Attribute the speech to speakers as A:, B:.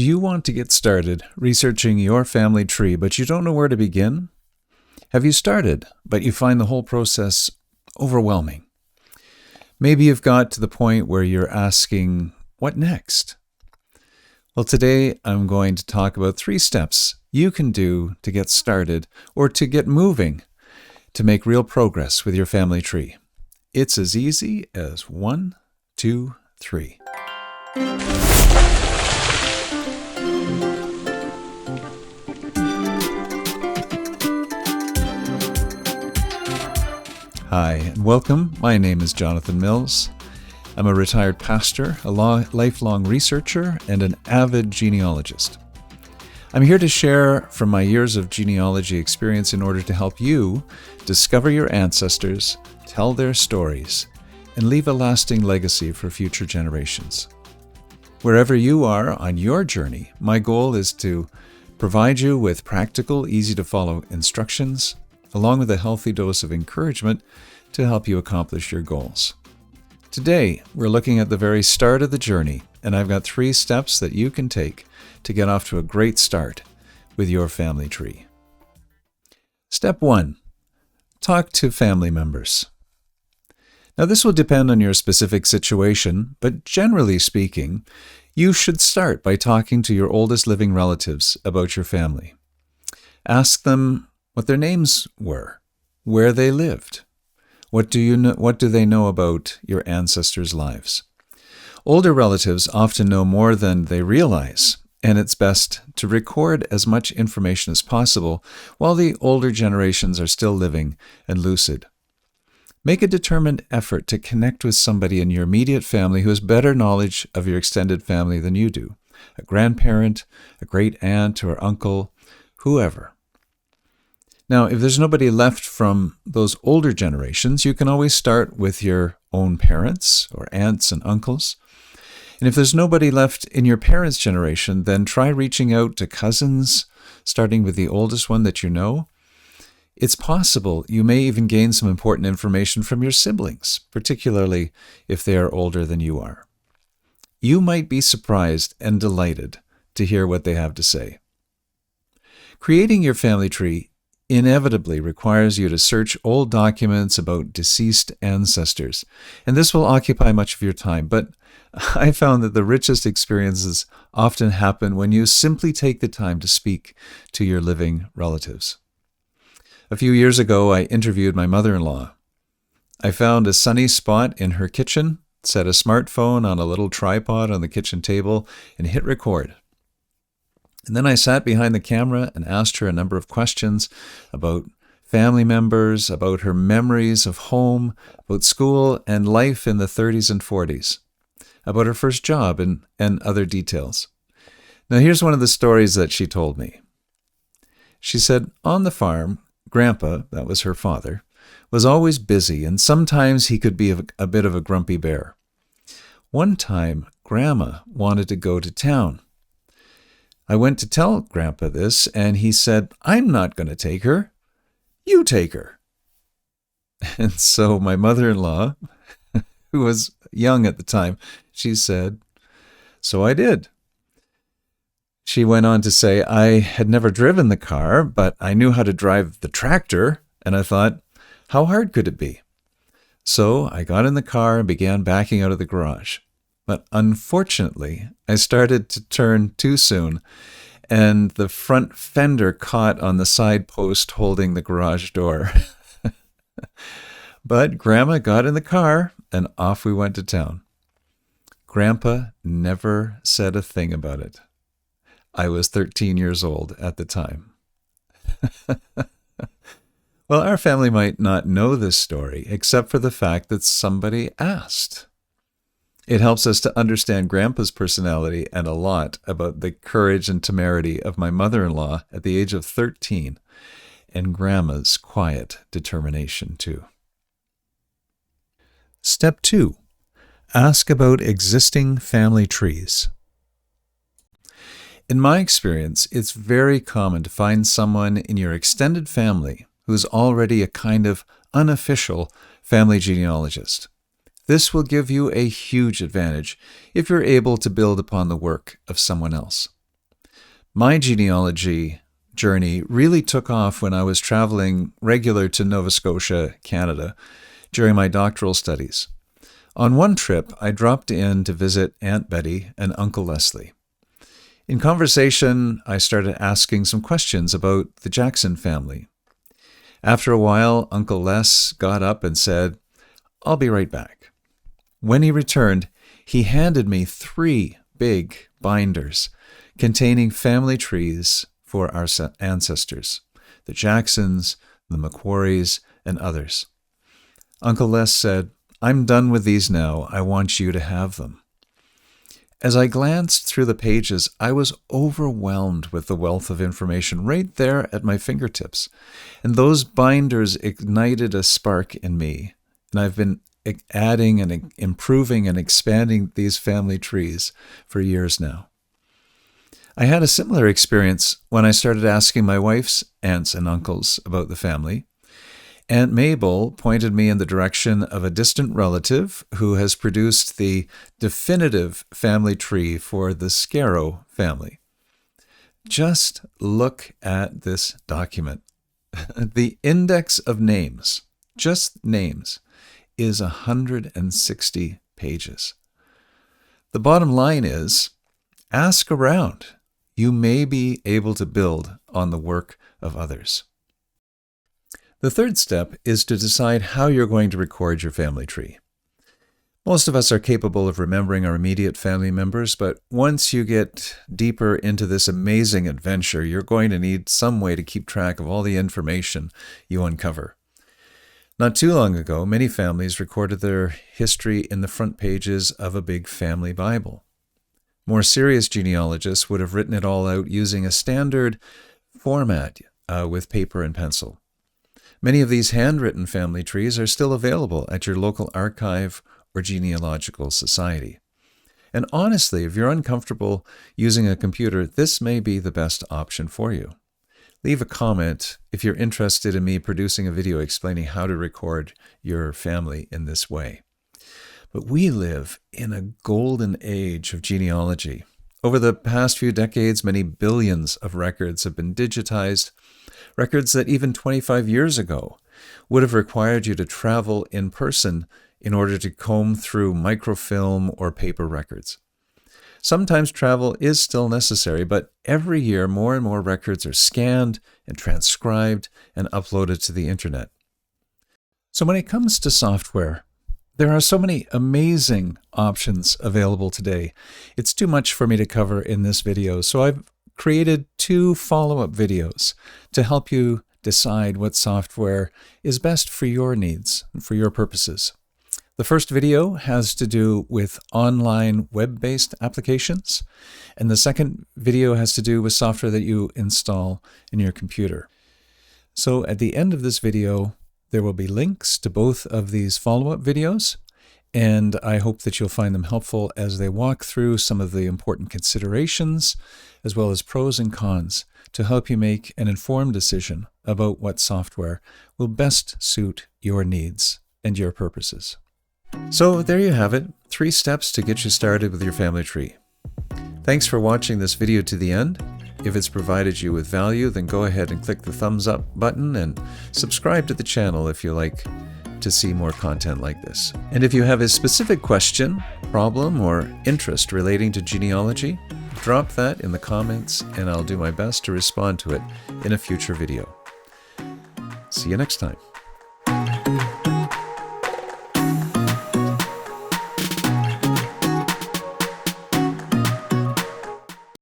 A: Do you want to get started researching your family tree, but you don't know where to begin? Have you started, but you find the whole process overwhelming? Maybe you've got to the point where you're asking, what next? Well, today I'm going to talk about 3 steps you can do to get started or to get moving to make real progress with your family tree. It's as easy as 1, 2, 3. Hi, and welcome. My name is Jonathan Mills. I'm a retired pastor, a lifelong researcher, and an avid genealogist. I'm here to share from my years of genealogy experience in order to help you discover your ancestors, tell their stories, and leave a lasting legacy for future generations. Wherever you are on your journey, my goal is to provide you with practical, easy-to-follow instructions, along with a healthy dose of encouragement to help you accomplish your goals. Today, we're looking at the very start of the journey, and I've got 3 steps that you can take to get off to a great start with your family tree. Step 1, talk to family members. Now, this will depend on your specific situation, but generally speaking, you should start by talking to your oldest living relatives about your family. Ask them what their names were, where they lived. What do they know about your ancestors' lives? Older relatives often know more than they realize, and it's best to record as much information as possible while the older generations are still living and lucid. Make a determined effort to connect with somebody in your immediate family who has better knowledge of your extended family than you do. A grandparent, a great aunt or uncle, whoever. Now, if there's nobody left from those older generations, you can always start with your own parents or aunts and uncles. And if there's nobody left in your parents' generation, then try reaching out to cousins, starting with the oldest one that you know. It's possible you may even gain some important information from your siblings, particularly if they are older than you are. You might be surprised and delighted to hear what they have to say. Creating your family tree inevitably requires you to search old documents about deceased ancestors, and this will occupy much of your time, but I found that the richest experiences often happen when you simply take the time to speak to your living relatives. A few years ago, I interviewed my mother-in-law. I found a sunny spot in her kitchen, set a smartphone on a little tripod on the kitchen table, and hit record. And then I sat behind the camera and asked her a number of questions about family members, about her memories of home, about school and life in the 30s and 40s, about her first job and other details. Now, here's one of the stories that she told me. She said, on the farm, Grandpa, that was her father, was always busy, and sometimes he could be a bit of a grumpy bear. One time, Grandma wanted to go to town. I went to tell Grandpa this, and he said, I'm not going to take her. You take her. And so my mother-in-law, who was young at the time, she said, so I did. She went on to say, I had never driven the car, but I knew how to drive the tractor, and I thought, how hard could it be? So I got in the car and began backing out of the garage. But unfortunately, I started to turn too soon, and the front fender caught on the side post holding the garage door. But Grandma got in the car, and off we went to town. Grandpa never said a thing about it. I was 13 years old at the time. Well, our family might not know this story, except for the fact that somebody asked. It helps us to understand Grandpa's personality and a lot about the courage and temerity of my mother-in-law at the age of 13, and Grandma's quiet determination, too. Step 2. Ask about existing family trees. In my experience, it's very common to find someone in your extended family who's already a kind of unofficial family genealogist. This will give you a huge advantage if you're able to build upon the work of someone else. My genealogy journey really took off when I was traveling regular to Nova Scotia, Canada, during my doctoral studies. On one trip, I dropped in to visit Aunt Betty and Uncle Leslie. In conversation, I started asking some questions about the Jackson family. After a while, Uncle Les got up and said, "I'll be right back." When he returned, he handed me 3 big binders containing family trees for our ancestors, the Jacksons, the Macquaries, and others. Uncle Les said, "I'm done with these now. I want you to have them." As I glanced through the pages, I was overwhelmed with the wealth of information right there at my fingertips. And those binders ignited a spark in me. And I've been adding and improving and expanding these family trees for years now. I had a similar experience when I started asking my wife's aunts and uncles about the family. Aunt Mabel pointed me in the direction of a distant relative who has produced the definitive family tree for the Scarrow family. Just look at this document. The index of names, just names, is 160 pages. The bottom line is, ask around. You may be able to build on the work of others. The third step is to decide how you're going to record your family tree. Most of us are capable of remembering our immediate family members, but once you get deeper into this amazing adventure, you're going to need some way to keep track of all the information you uncover. Not too long ago, many families recorded their history in the front pages of a big family Bible. More serious genealogists would have written it all out using a standard format with paper and pencil. Many of these handwritten family trees are still available at your local archive or genealogical society. And honestly, if you're uncomfortable using a computer, this may be the best option for you. Leave a comment if you're interested in me producing a video explaining how to record your family in this way. But we live in a golden age of genealogy. Over the past few decades, many billions of records have been digitized, records that even 25 years ago would have required you to travel in person in order to comb through microfilm or paper records. Sometimes travel is still necessary, but every year more and more records are scanned and transcribed and uploaded to the internet. So when it comes to software, there are so many amazing options available today. It's too much for me to cover in this video, so I've created 2 follow-up videos to help you decide what software is best for your needs and for your purposes. The first video has to do with online web-based applications, and the second video has to do with software that you install in your computer. So at the end of this video, there will be links to both of these follow-up videos, and I hope that you'll find them helpful as they walk through some of the important considerations, as well as pros and cons, to help you make an informed decision about what software will best suit your needs and your purposes. So there you have it, 3 steps to get you started with your family tree. Thanks for watching this video to the end. If it's provided you with value, then go ahead and click the thumbs up button and subscribe to the channel if you like to see more content like this. And if you have a specific question, problem, or interest relating to genealogy, drop that in the comments and I'll do my best to respond to it in a future video. See you next time.